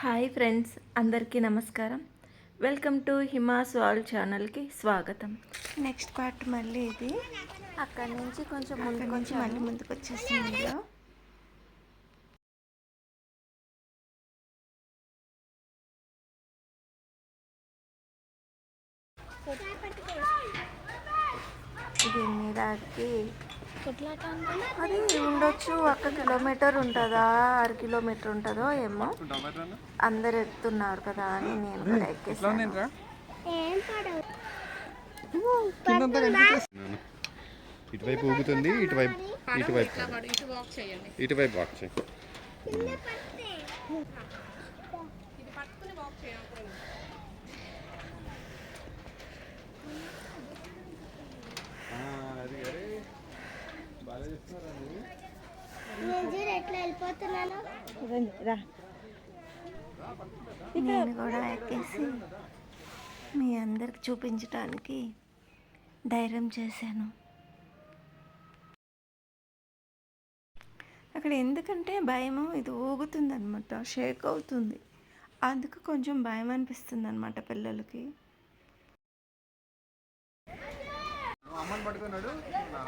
Hi friends, అందరికీ నమస్కారం. Welcome to Hima's wall ఛానల్కి స్వాగతం. నెక్స్ట్ పార్ట్ మళ్ళీ ఇది అక్కడ నుంచి కొంచెం మళ్ళీ ముందుకు వచ్చేసింది. ఇందులో దీని మీదకి అది ఉండొచ్చు. 1 కిలోమీటర్ ఉంటుందా, 1/2 కిలోమీటర్ ఉంటుందో ఏమో. అందరు ఎక్కుతున్నారు కదా అని నేను కూడా ఎక్కేసాను. ఇటువైపు ఊగుతుంది, ఇటువైపు వాక్ చేయి. నేను కూడా ఎక్కేసి మీ అందరికి చూపించడానికి ధైర్యం చేశాను. అక్కడ ఎందుకంటే భయము, ఇది ఊగుతుంది అనమాట, షేక్ అవుతుంది. అందుకు కొంచెం భయం అనిపిస్తుంది అనమాట పిల్లలకి.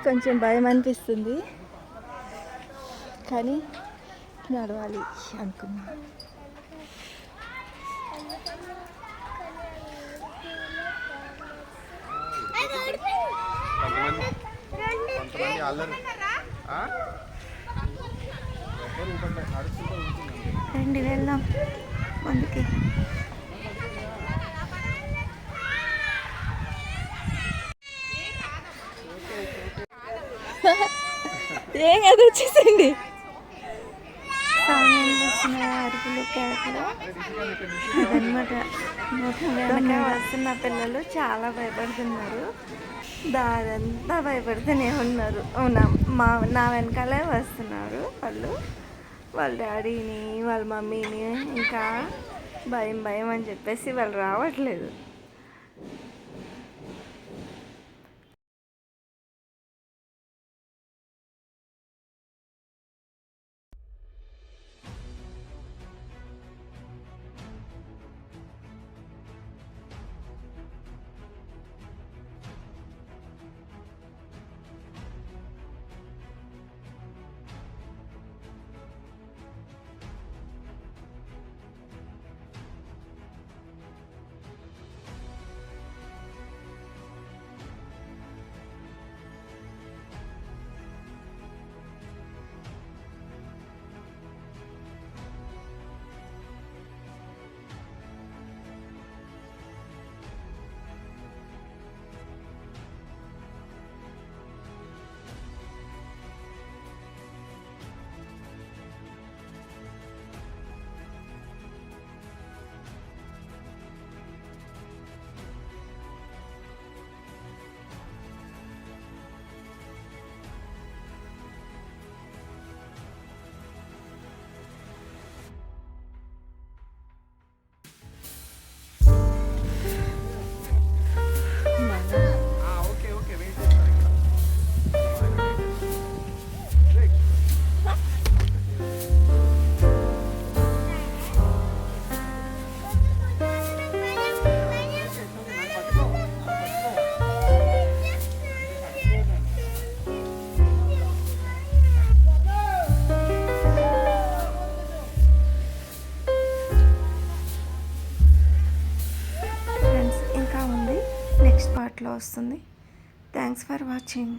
కొంచెం భయం అనిపిస్తుంది కానీ నడవాలి అనుకున్నా. రండి వెళ్దాం ముందుకి. ఏం అది వచ్చేసింది. సమయంలో వచ్చిన అరుపులు, కేకలు అదనమాట. వెనక వస్తున్న పిల్లలు చాలా భయపడుతున్నారు. దారంతా భయపడుతూనే ఉన్నారు. నా వెనకాలే వస్తున్నారు వాళ్ళు. వాళ్ళ డాడీని, వాళ్ళ మమ్మీని, ఇంకా భయం భయం అని చెప్పేసి వాళ్ళు రావట్లేదు. నెక్స్ట్ పార్ట్లో వస్తుంది. Thanks for watching.